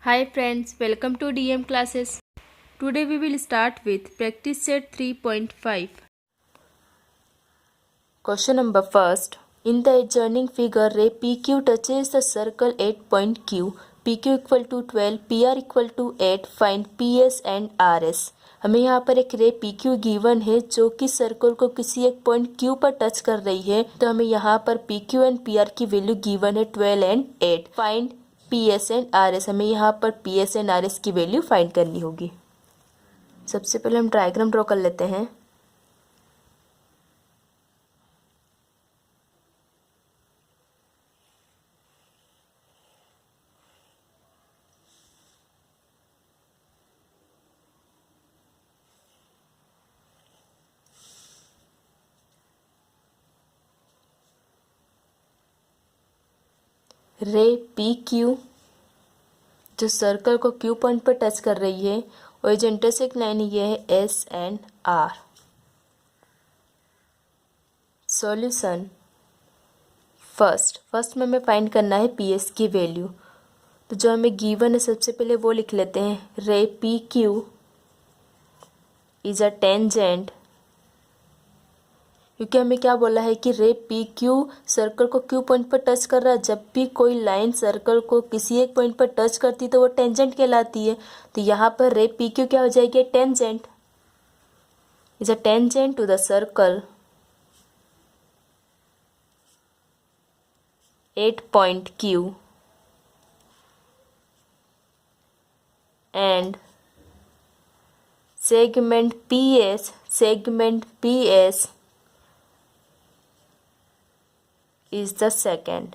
Hi friends, welcome to DM classes. Today we will start with practice set 3.5. Question number first. In the adjoining figure, ray PQ touches the circle at point Q. PQ equal to 12, PR equal to 8. Find PS and RS. हमें यहाँ पर एक रे PQ given है जो कि circle को किसी एक पॉइंट Q पर टच कर रही है, तो हमें यहाँ पर PQ एंड PR की वैल्यू गिवन है 12 and 8. Find PS and RS. हमें यहाँ पर PS एंड RS की वैल्यू फाइंड करनी होगी. सबसे पहले हम डायग्राम ड्रॉ कर लेते हैं. रे पी क्यू जो सर्कल को क्यू पॉइंट पर टच कर रही है और जो इंटरसेक्ट लाइन ये है S and R. Solution. First में हमें फाइंड करना है पी एस की वैल्यू. तो जो हमें गिवन है सबसे पहले वो लिख लेते हैं. Ray P Q is a tangent, क्योंकि हमें क्या बोला है कि रे पी क्यू सर्कल को क्यू पॉइंट पर टच कर रहा है. जब भी कोई लाइन सर्कल को किसी एक पॉइंट पर टच करती है तो वो टेंजेंट कहलाती है. तो यहाँ पर रे पी क्यू क्या हो जाएगी? Tangent. Is a tangent to the circle at point Q and segment PS is the second.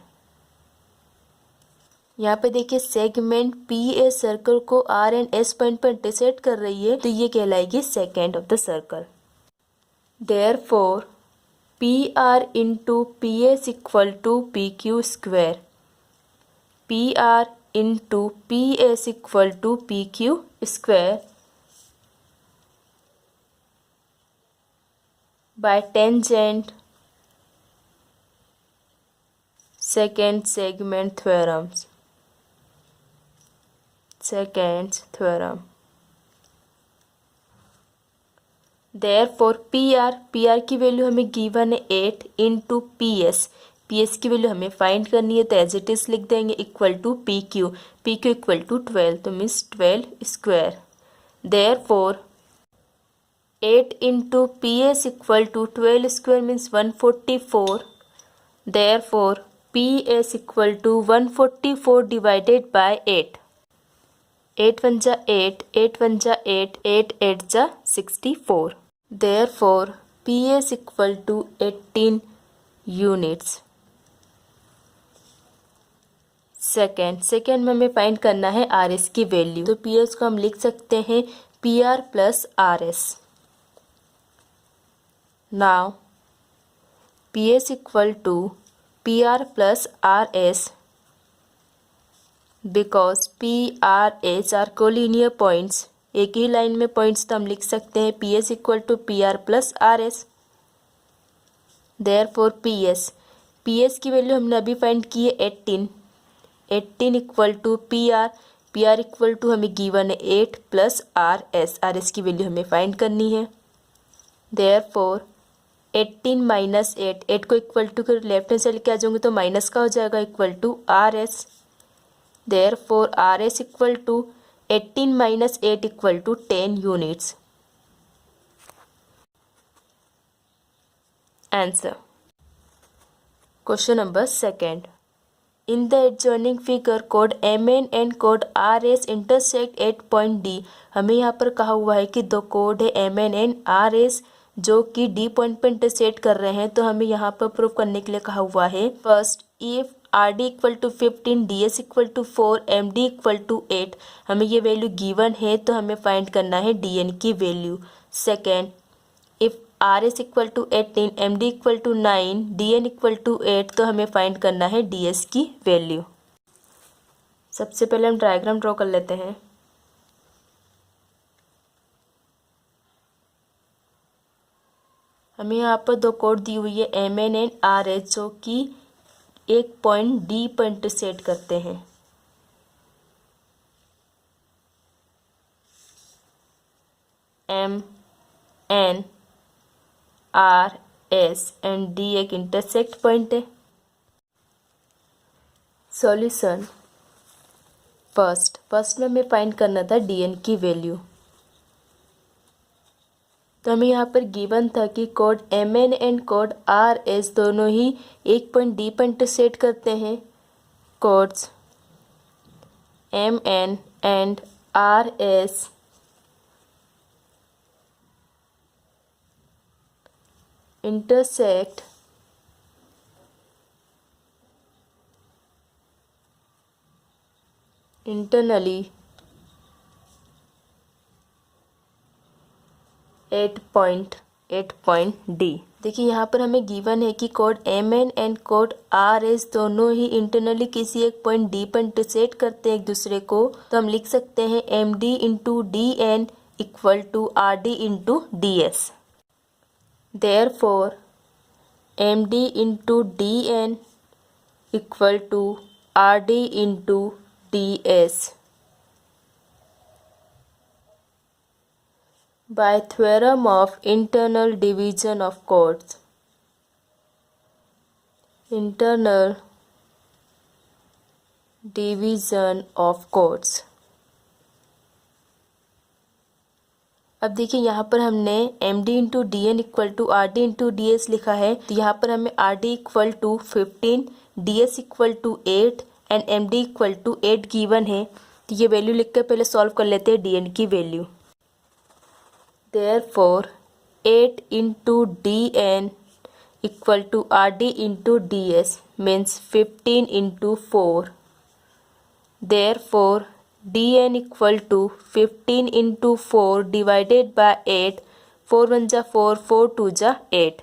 यहाँ पे देखिए सेगमेंट PS सर्कल को R एंड S पॉइंट पर इंटरसेक्ट कर रही है, तो ये कहलाएगी second of the circle. Therefore PR into PS equal to PQ square. PR into PS equal to PQ square by tangent second segment theorems. Second theorem. Therefore PR की value हमें given है 8 into PS की value हमें find करनी है, तो as it is लिख देंगे equal to PQ equal to 12, तो means 12 square. Therefore 8 into PS equal to 12 square means 144. Therefore PS equal to 144 divided by 8. 8 1 जा 8, 8 1 जा 8, 8 8 जा 64. Therefore PS equal to 18 units. Second में हमें फाइंड करना है RS की वैल्यू. तो PS को हम लिख सकते हैं PR plus RS. Now PS equal to PR plus RS because PRS are collinear points. एक ही लाइन में पॉइंट्स तो हम लिख सकते हैं PS equal to PR plus RS. Therefore PS की वैल्यू हमने अभी फाइंड की है 18 equal to PR equal to हमें गिवन है 8 प्लस RS की वैल्यू हमें फाइंड करनी है. Therefore 18 माइनस 8 को इक्वल टू कर लेफ्ट हैंड साइड लेके आ जाऊंगे तो माइनस का हो जाएगा equal to RS. Therefore RS equal to 18 minus 8 equal to 10 units. Answer. Question number second. In the adjoining figure, code MN and code RS intersect at point D. हमें यहाँ पर कहा हुआ है कि दो कोड है MN and RS जो कि D पॉइंट पर इंटरसेक्ट कर रहे हैं, तो हमें यहाँ पर प्रूव करने के लिए कहा हुआ है. First, if RD equal to 15, DS equal to 4, MD equal to 8. हमें ये वैल्यू गिवन है तो हमें फाइंड करना है DN की value. Second, if RS equal to 18, MD equal to 9, DN equal to 8, तो हमें फाइंड करना है DS की वैल्यू. सबसे पहले हम डायग्राम ड्रॉ कर लेते हैं. हमें यहाँ पर दो कोड दी हुई है MN एंड RS जो कि एक पॉइंट D पर इंटरसेक्ट करते हैं. MN RS एंड D एक इंटरसेक्ट पॉइंट है। सॉल्यूशन फर्स्ट में हमें फाइंड करना था DN की वैल्यू। तो हमें यहाँ पर गिवन था कि code MN and code RS दोनों ही एक पॉइंट D पर इंटरसेक्ट करते हैं। Codes MN and RS intersect internally at point D। देखिए यहाँ पर हमें गिवन है कि code MN and code RS दोनों ही इंटरनली किसी एक पॉइंट D पर इंटरसेक्ट करते हैं एक दूसरे को। तो हम लिख सकते हैं MD into DN equal to RD into DS। Therefore, MD into DN equal to RD into DS. By theorem of internal division of codes. Internal division of codes. अब देखिए यहाँ पर हमने MD into DN equal to RD into DS लिखा है। तो यहाँ पर हमें RD equal to 15, DS equal to 8 and MD equal to 8 given है। तो ये वैल्यू लिख कर पहले सॉल्व कर लेते हैं DN की value. Therefore 8 into DN equal to RD into DS means 15 into 4। Therefore DN equal to 15 into 4 divided by 8, 4 1 जा 4, 4 2 जा 8।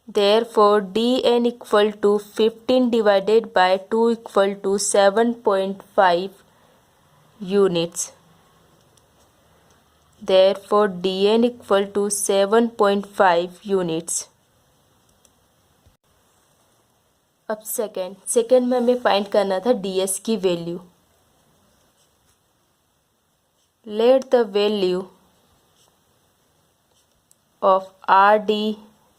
Therefore DN equal to 15 divided by 2 equal to 7.5 units। Therefore DN equal to 7.5 units। अब second में हमें find करना था DS की value. Let the value of RD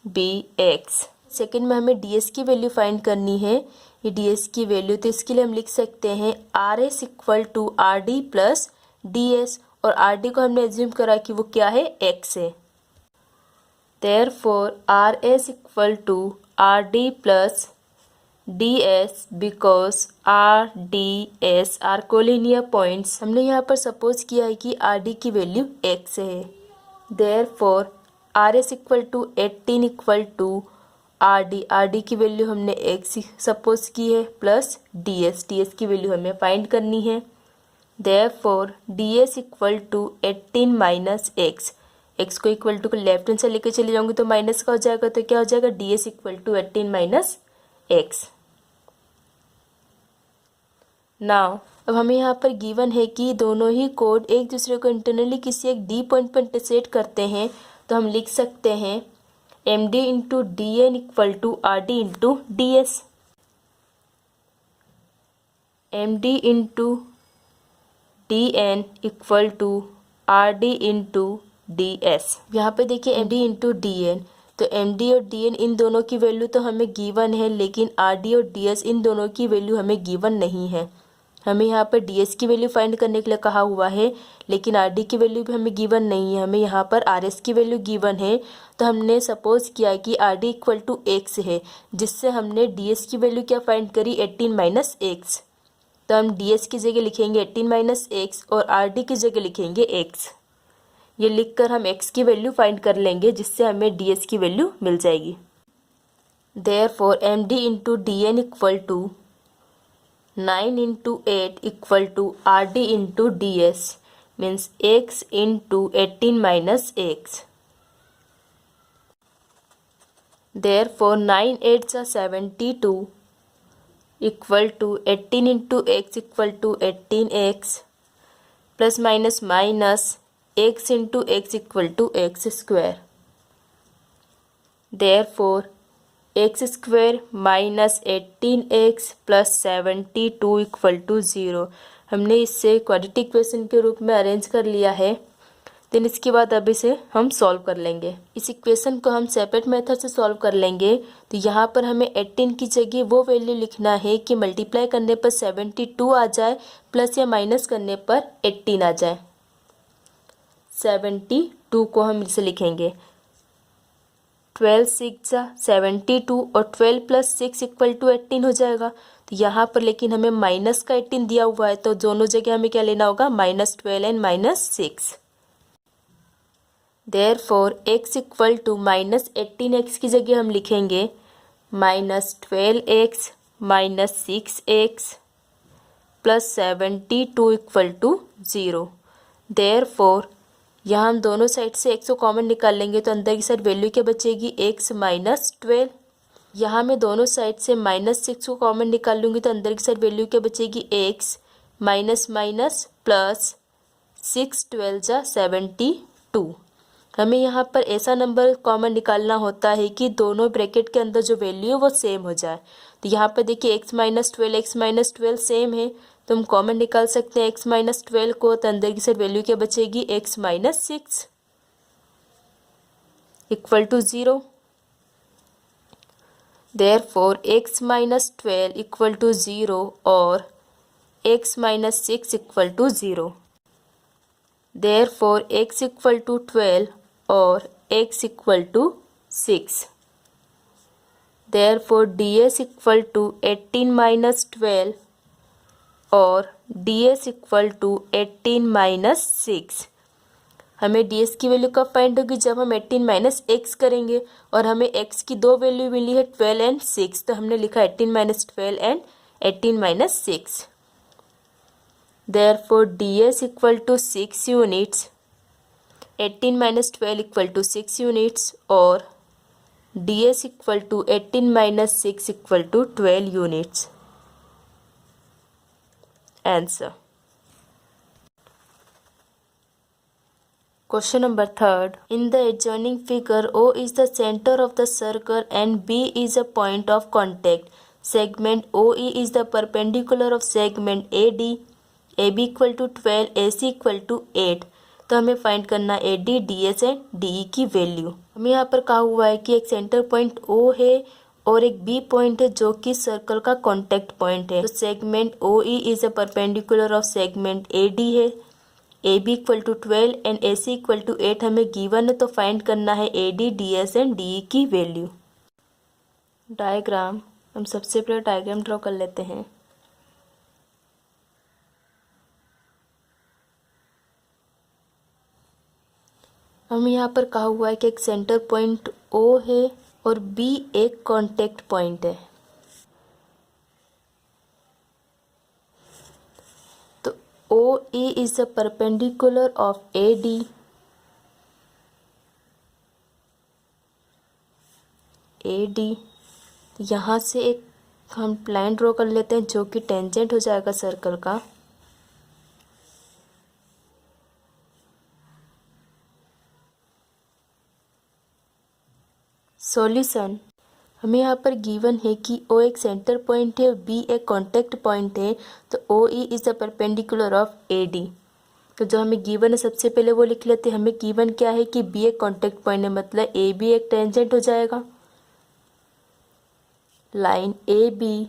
be X। Second में हमें DS की वैल्यू फाइंड करनी है। ये DS की वैल्यू, तो इसके लिए हम लिख सकते हैं RS equal to RD plus DS और RD को हमने एज्यूम करा कि वो क्या है, X है। Therefore RS equal to RD plus DS because RDS are collinear points. हमने यहाँ पर सपोज किया है कि RD की वैल्यू X है। Therefore RS equal to 18 equal to RD की वैल्यू हमने X सपोज की है प्लस DS की वैल्यू हमें फाइंड करनी है। Therefore DS equal to 18 minus X को इक्वल टू को लेफ्ट हैंड से लेकर चले जाऊंगी तो माइनस का हो जाएगा, तो क्या हो जाएगा DS equal to 18 minus X। Now अब हमें यहाँ पर गिवन है कि दोनों ही कोड एक दूसरे को इंटरनली किसी एक D पॉइंट पर इंटरसेक्ट करते हैं। तो हम लिख सकते हैं MD into DN equal to RD into DS। MD into DN equal to RD into DS। यहाँ पे देखिए MD इंटू DN, तो MD और DN इन दोनों की वैल्यू तो हमें गिवन है, लेकिन RD और DS इन दोनों की वैल्यू हमें गिवन नहीं है। हमें यहाँ पर DS की वैल्यू फाइंड करने के लिए कहा हुआ है, लेकिन RD की वैल्यू भी हमें गिवन नहीं है। हमें यहाँ पर RS की वैल्यू गिवन है, तो हमने सपोज किया कि RD इक्वल टू X है, जिससे हमने DS की वैल्यू क्या फाइंड करी, 18 माइनस X। तो हम DS की जगह लिखेंगे 18 माइनस X और RD की जगह लिखेंगे X। ये लिखकर हम X की वैल्यू फाइंड कर लेंगे, जिससे हमें DS की वैल्यू मिल जाएगी। Therefore MD into DN equal to 9 into 8 equal to RD into DS means X into 18 minus X। Therefore 9 8 जा 72 equal to 18 into X equal to 18X plus minus minus X into X equal to X square. Therefore X square minus 18X plus 72 equal to 0। हमने इससे quadratic equation के रूप में arrange कर लिया है। Then इसके बाद अब इसे हम सॉल्व कर लेंगे। इस इक्वेशन को हम सेपरेट मेथड से सॉल्व कर लेंगे। तो यहाँ पर हमें 18 की जगह वो वैल्यू लिखना है कि मल्टीप्लाई करने पर 72 आ जाए प्लस या माइनस करने पर 18 आ जाए। 72 को हम इसे लिखेंगे 12 6 जा 72 और 12 प्लस 6 इक्वल टू 18 हो जाएगा। तो यहाँ पर लेकिन हमें माइनस का 18 दिया हुआ है, तो दोनों जगह हमें क्या लेना होगा, -12 and -6। Therefore x equal to -18x की जगह हम लिखेंगे -12x -6x plus 72 equal to 0। Therefore यहाँ हम दोनों साइड से x को कॉमन निकाल लेंगे तो अंदर की साइड वैल्यू क्या बचेगी, x -12। यहाँ मैं दोनों साइड से -6 को कॉमन निकाल लूँगी तो अंदर की साइड वैल्यू क्या बचेगी, x माइनस माइनस प्लस 6 12 जा 72। हमें यहाँ पर ऐसा नंबर कॉमन निकालना होता है कि दोनों ब्रैकेट के अंदर जो वैल्यू है वो सेम हो जाए। तो यहाँ पर देखिए x -12 सेम है, तो हम कॉमन निकाल सकते हैं x -12 को। तो अंदर की साइड वैल्यू क्या बचेगी, x -6 equal to 0। Therefore x -12 equal to 0 और x -6 equal to 0। Therefore x equal to 12 और x equal to 6। Therefore ds equal to 18 - 12 और ds इक्वल टू 18 - 6। हमें ds की वैल्यू कब फाइंड होगी, जब हम 18 - x करेंगे। और हमें x की दो वैल्यू मिली है 12 एंड 6, तो हमने लिखा 18 - 12 and 18 - 6। Therefore ds equal to 6 units, 18 - 12 equal to 6 units और ds equal to 18 - 6 equal to 12 units. Answer. Question number 3. In the adjoining figure, O is the center of the circle and B is a point of contact. Segment OE is the perpendicular of segment AD. AB equal to 12, AC equal to 8. तो हमें find करना AD, DS and DE की value. हमें यहाँ पर कहा हुआ है कि एक सेंटर पॉइंट O है और एक B पॉइंट है जो कि सर्कल का कॉन्टैक्ट पॉइंट है। तो segment OE is a perpendicular of segment AD है। AB equal to 12 and AC equal to 8 हमें गिवन है, तो फाइंड करना है AD, DS एंड DE की वैल्यू। डायग्राम, हम सबसे पहले डायग्राम ड्रॉ कर लेते हैं। हमें यहाँ पर कहा हुआ है कि एक सेंटर पॉइंट O है और B एक कॉन्टैक्ट पॉइंट है। तो OE is the perpendicular of AD। यहाँ से एक हम लाइन ड्रॉ कर लेते हैं जो कि टेंजेंट हो जाएगा सर्कल का। सॉल्यूशन, हमें यहाँ पर गिवन है कि O एक सेंटर पॉइंट है, B एक कॉन्टैक्ट पॉइंट है, तो OE is the perpendicular of AD। तो जो हमें गिवन है सबसे पहले वो लिख लेते हैं। हमें गिवन क्या है कि B एक कॉन्टैक्ट पॉइंट है, मतलब AB एक टेंजेंट हो जाएगा। Line AB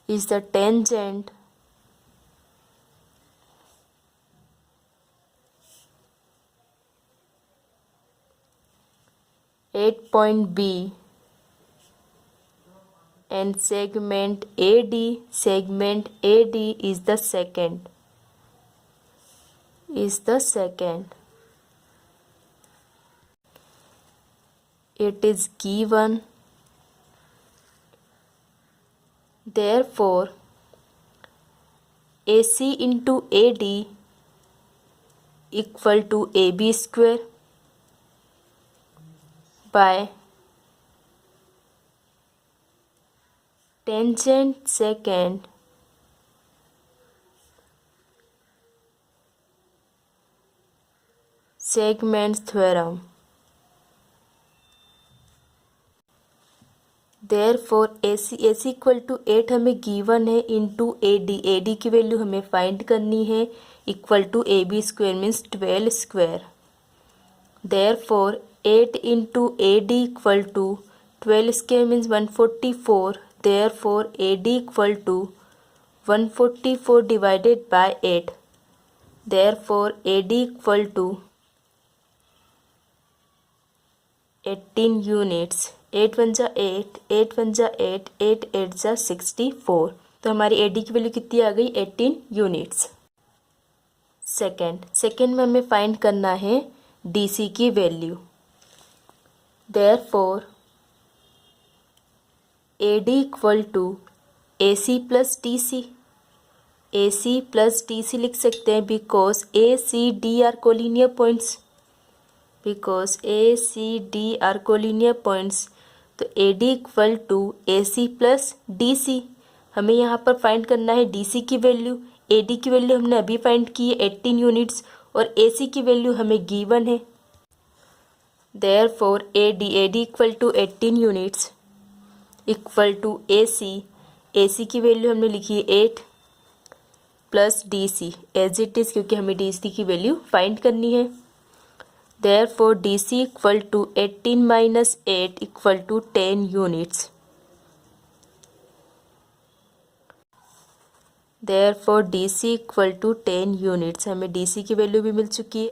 is the tangent at point B and segment AD is the second. It is given. Therefore, AC into AD equal to AB square by tangent second segment theorem. Therefore AC equal to 8 हमें given है into AD की value हमें find करनी है equal to AB square means 12 square. Therefore 8 into AD equal to 12 square means 144। Therefore AD equal to 144 divided by 8। Therefore AD equal to 18 units. 8 1 जा 8, 8 1 जा 8, 8 8 जा 64। तो हमारी AD की वैल्यू कितनी आ गई 18 यूनिट्स। सेकेंड में हमें फाइंड करना है DC की value. Therefore AD equal to AC plus DC। AC plus DC लिख सकते हैं because ACD are collinear points. Because ACD are collinear points. तो AD equal to AC plus DC। हमें यहाँ पर फाइंड करना है DC की वैल्यू। AD की वैल्यू हमने अभी फाइंड की है 18 यूनिट्स और AC की वैल्यू हमें गिवन है। Therefore AD equal to 18 units equal to AC की वैल्यू हमने लिखी है 8 plus DC as it is, क्योंकि हमें DC की वैल्यू फाइंड करनी है। Therefore DC equal to 18 minus 8 equal to 10 units. Therefore DC equal to 10 units. हमें DC की वैल्यू भी मिल चुकी है।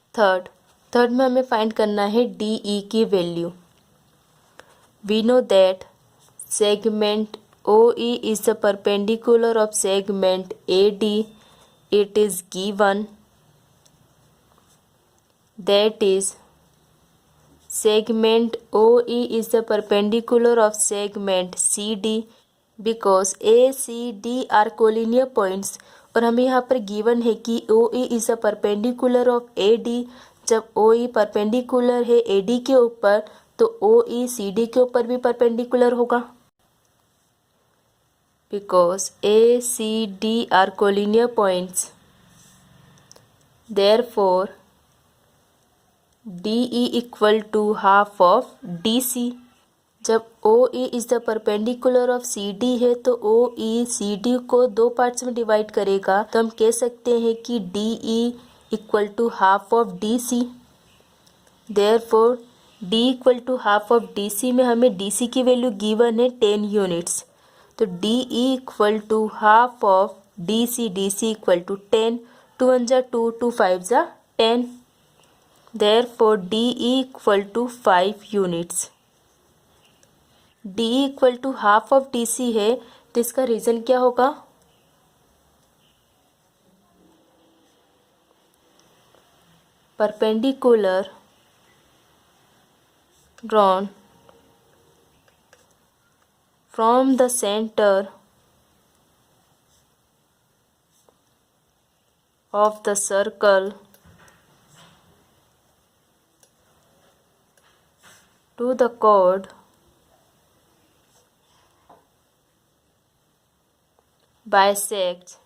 थर्ड में हमें फाइंड करना है DE की value. We know that segment OE is the perpendicular of segment AD. It is given that is segment OE is the perpendicular of segment CD because ACD are collinear points। और हमें यहाँ पर given है कि OE is the perpendicular of AD। जब OE perpendicular है AD के ऊपर तो OE CD के ऊपर भी परपेंडिकुलर होगा। Because ACD are collinear points, therefore DE equal to half of DC। जब OE is the perpendicular of CD है तो OE CD को दो पार्ट्स में डिवाइड करेगा, तो हम कह सकते हैं कि DE equal to half of DC। therefore D equal to half of DC में हमें DC की वैल्यू गिवन है 10 यूनिट्स। तो DE equal to half of DC equal to 10। 2 1 जा 2, 2 5 जा 10। Therefore DE equal to 5 units. DE equal to half of DC है तो इसका रीज़न क्या होगा? Perpendicular drawn from the center of the circle to the chord bisects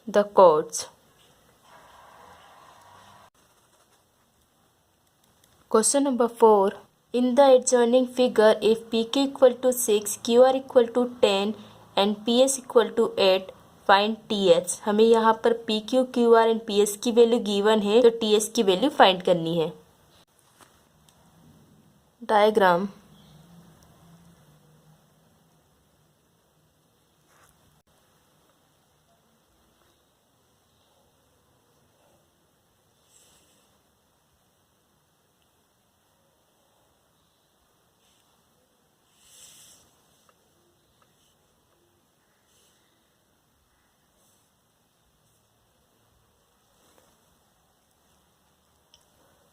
the chords। Question number 4. In the adjoining figure, if PQ equal to 6, QR equal to 10 and PS equal to 8, find TH। हमें यहाँ पर PQ, QR and PS की value given है तो TH की value find करनी है। Diagram.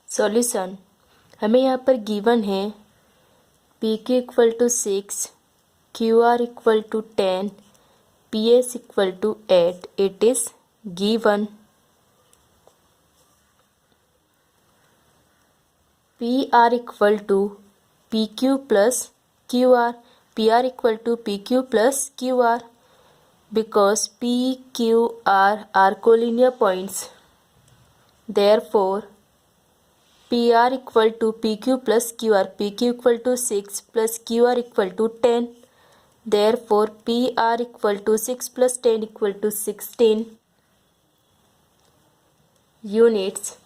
Solution. हमें यहाँ पर गिवन है PQ equal to 6, QR equal to 10, PS equal to 8। It is given. PR equal to PQ plus QR। PR equal to PQ plus QR because PQR are collinear points। Therefore PR equal to PQ plus QR, PQ equal to 6 plus QR equal to 10. Therefore, PR equal to 6 plus 10 equal to 16 units.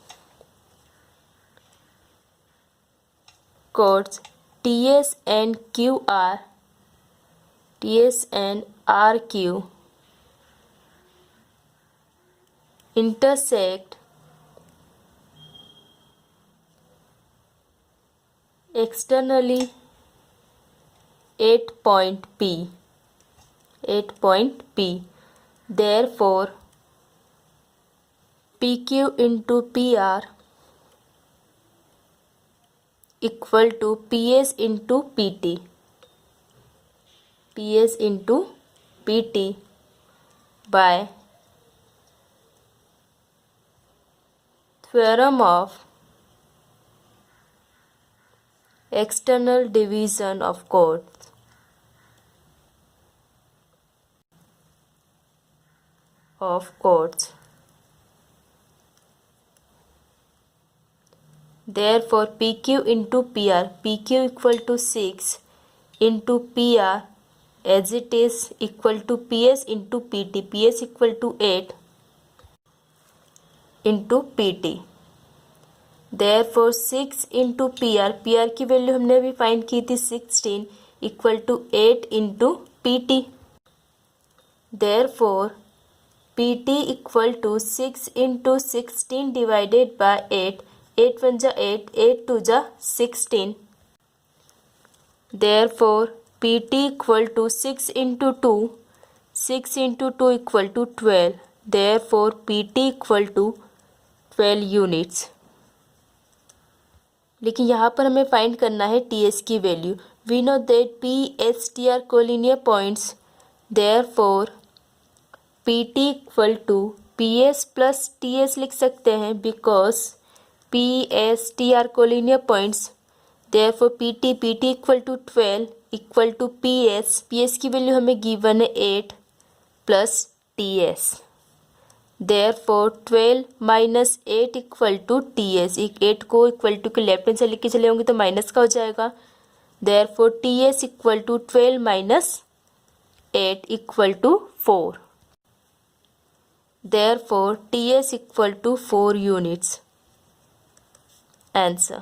Codes TS and QR, TS and RQ intersect externally at point P. Therefore, PQ into PR equal to PS into PT. PS into PT by theorem of external division of chords. Therefore, PQ into PR, PQ equal to 6 into PR as it is equal to PS into PT, PS equal to 8 into PT. Therefore, 6 into PR, PR की value हमने अभी find की थी 16 equal to 8 into PT. Therefore, PT equal to 6 into 16 divided by 8. 8 1 जा 8, 8 2 जा 16. Therefore, PT equal to 6 into 2. 6 into 2 equal to 12. Therefore, PT equal to 12 units. लेकिन यहाँ पर हमें फाइंड करना है TS की value. We know that PST are collinear points. Therefore PT equal to PS plus TS लिख सकते हैं because PST are collinear points. Therefore PT equal to 12 equal to PS की वैल्यू हमें गिवन है 8 plus TS. Therefore 12 minus 8 equal to TS. 8 को equal to के left hand से लिख के चले होंगे तो माइनस का हो जाएगा. Therefore TS equal to 12 minus 8 equal to 4. Therefore TS equal to 4 units. Answer.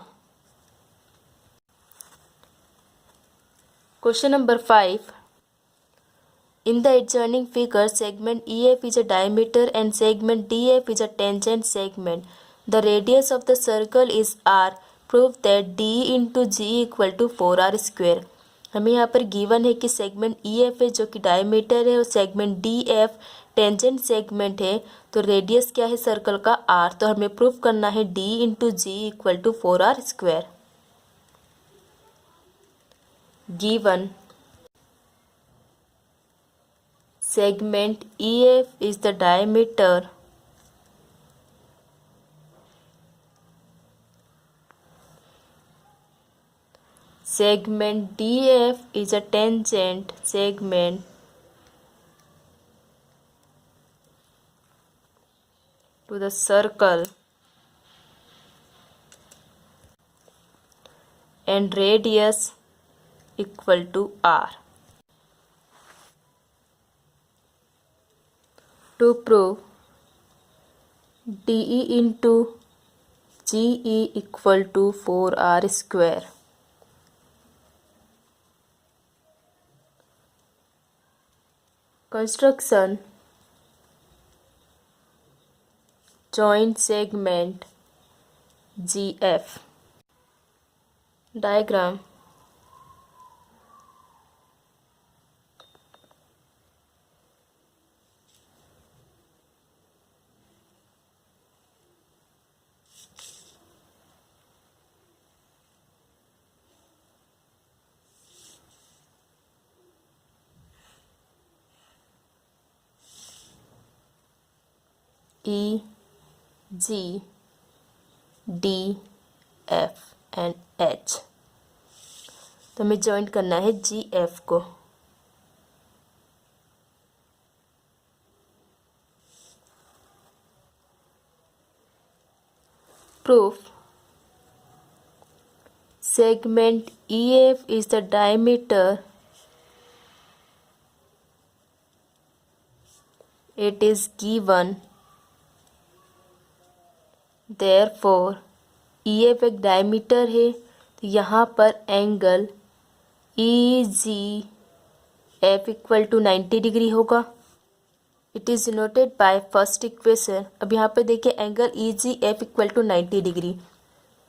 Question number 5. In the adjoining figure, segment EF is a diameter and segment DF is a tangent segment. The radius of the circle is R. Prove that D into G equal to 4R square. हमें यहाँ पर given है कि segment EF है जो कि diameter है और सेगमेंट DF टेंजेंट सेगमेंट है. तो रेडियस क्या है सर्कल का R. तो हमें प्रूव करना है D into G equal to 4R square. Given segment EF is the diameter segment DF is a tangent segment to the circle and radius equal to R. To prove DE into GE equal to 4R square. Construction joint segment GF. Diagram. E, G, D, F and H. तो हमें joint करना है GF को. Proof segment EF is the diameter. It is given. Therefore EF एक diameter है, तो यहाँ पर angle EGF equal to 90 degree होगा. It is denoted by first equation. अब यहाँ पे देखिए angle EGF equal to 90 degree,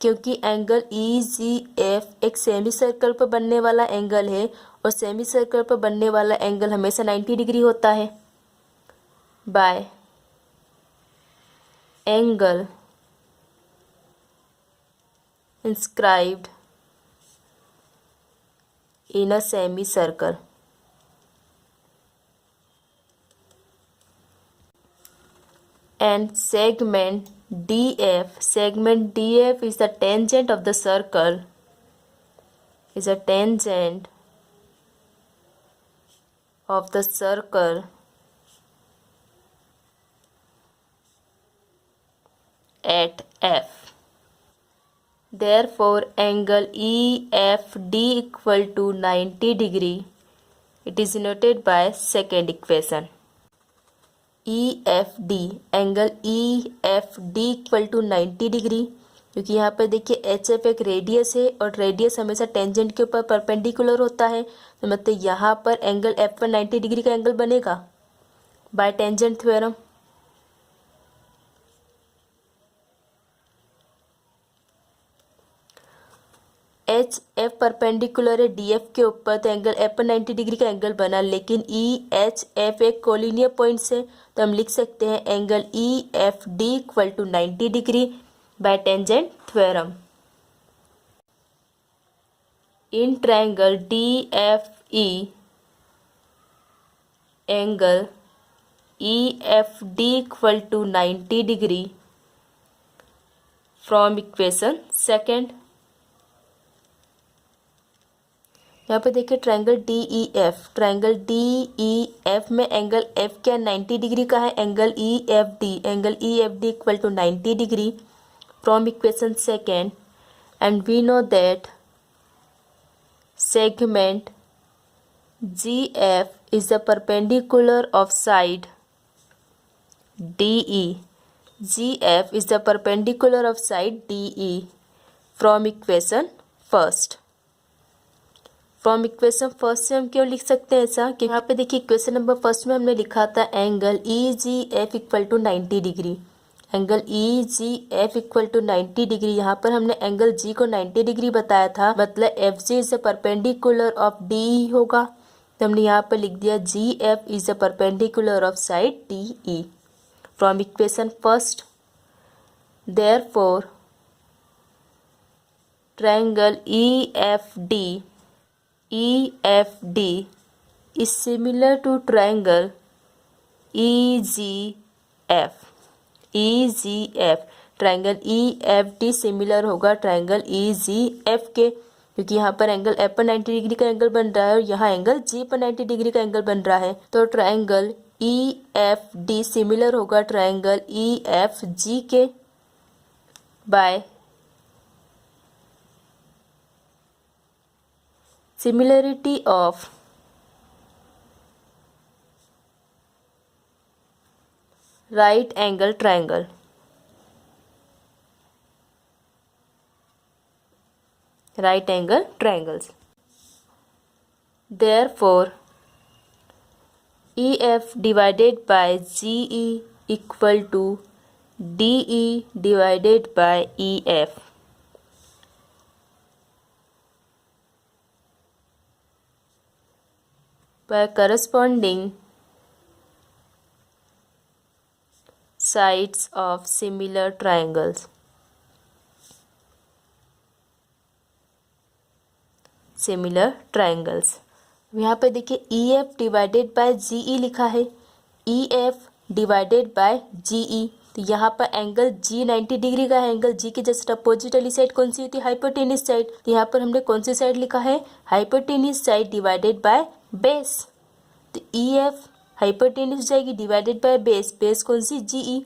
क्योंकि एंगल EGF एक सेमी सर्कल पर बनने वाला एंगल है और सेमी सर्कल पर बनने वाला एंगल हमेशा 90 डिग्री होता है. Bye angle inscribed in a semicircle. And segment DF is the tangent of the circle, is a tangent of the circle at F. Therefore angle EFD equal to 90 degree. It is denoted by second equation. EFD angle EFD equal to 90 degree, क्योंकि यहाँ पर देखिए HF एक radius है और radius हमेशा tangent के ऊपर परपेंडिकुलर होता है, तो मतलब यहाँ पर एंगल F पर 90 डिग्री का एंगल बनेगा bye tangent theorem. H F perpendicular है डी एफ के ऊपर, तो एंगल एफ पर 90 डिग्री का एंगल बना, लेकिन ई एच एफ एक कोलिनियर पॉइंट से, तो हम लिख सकते हैं angle E F D equal to 90 degree by tangent theorem. In triangle D F E angle E F D equal to 90 degree from equation second. यहाँ पे देखिए ट्रायंगल डी ई एफ में एंगल एफ क्या 90 degree का है, angle E F D equal to 90 degree from equation second. And we know that segment G F is the perpendicular of side D E. G F is the perpendicular of side D E from equation first. From equation first से हम क्यों लिख सकते हैं ऐसा, कि यहाँ पे देखिए इक्वेशन नंबर फर्स्ट में हमने लिखा था angle E G F equal to 90 degree. Angle E G F equal to 90 degree, यहाँ पर हमने एंगल जी को 90 डिग्री बताया था, मतलब F G is the perpendicular of D E होगा, तो हमने यहाँ पर लिख दिया G F is the perpendicular of side D E from equation first. Therefore triangle EFD is similar to triangle EGF. Triangle EFD similar होगा triangle EGF के, क्योंकि यहाँ पर एंगल F पर 90 डिग्री का एंगल बन रहा है और यहाँ एंगल G पर 90 डिग्री का एंगल बन रहा है, तो ट्रायंगल EFD सिमिलर होगा ट्रायंगल EFG के bye similarity of right angle triangles. Therefore EF divided by GE equal to DE divided by EF. By corresponding sides of similar triangles. यहाँ पे देखिए EF डिवाइडेड बाय GE लिखा है, EF divided by GE, तो यहाँ पर angle G 90 degree का है, एंगल G की जस्ट अपोजिट वाली साइड कौन सी होती है, हाइपोटेन्यूज साइड, तो यहाँ पर हमने कौन सी साइड लिखा है, hypotenuse side divided by base, तो EF हाइपोटेन्यूज जाएगी डिवाइडेड बाय बेस कौन सी GE.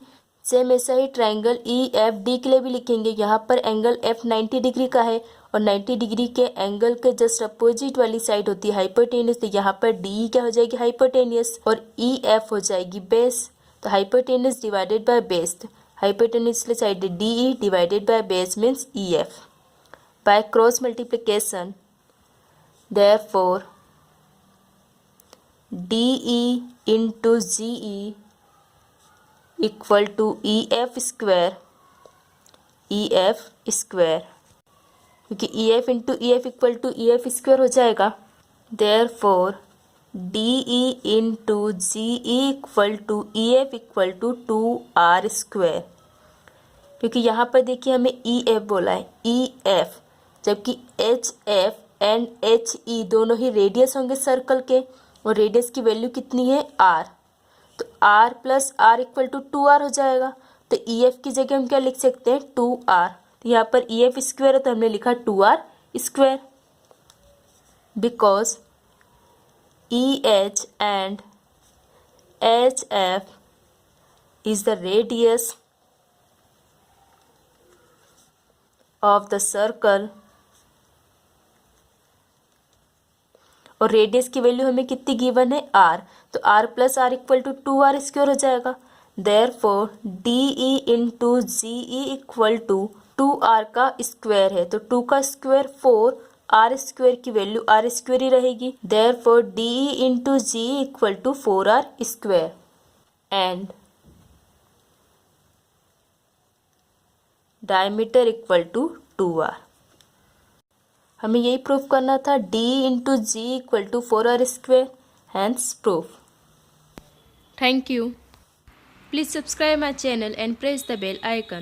सेम ऐसा ही ट्रायंगल EFD के लिए भी लिखेंगे, यहाँ पर एंगल F 90 डिग्री का है और 90 डिग्री के एंगल के जस्ट अपोजिट वाली साइड होती है हाइपोटेनियस, तो यहाँ पर डी क्या हो जाएगी हाइपोटेनियस और ई एफ हो जाएगी बेस। तो hypotenuse divided by base, hypotenuse side D E divided by base means E F. By cross multiplication therefore D E into G E equal to E F square, E F square, क्योंकि E F into E F equal to E F square हो जाएगा। Therefore D E into G E equal to E F equal to 2r square, क्योंकि यहाँ पर देखिए हमें E F बोला है, ई एफ, जबकि H F and H E दोनों ही रेडियस होंगे सर्कल के, और रेडियस की वैल्यू कितनी है r, तो r plus r equal to 2r हो जाएगा। तो ई एफ की जगह हम क्या लिख सकते हैं 2r, तो यहाँ पर ई एफ स्क्वायर है तो हमने लिखा 2r square, because E H and H F is the radius of the circle, और रेडियस की वैल्यू हमें कितनी गिवन है r, तो r plus r equal to 2r square हो जाएगा। Therefore D E into G E equal to 2r का square है, तो 2 का स्क्वायर 4, r स्क्वायर की वैल्यू r स्क्वायर ही रहेगी। Therefore D E into G equal to 4r square and diameter equal to 2r। हमें यही प्रूफ करना था, d into G equal to 4r square, hence proof. Thank you. Please subscribe my channel and press the bell icon.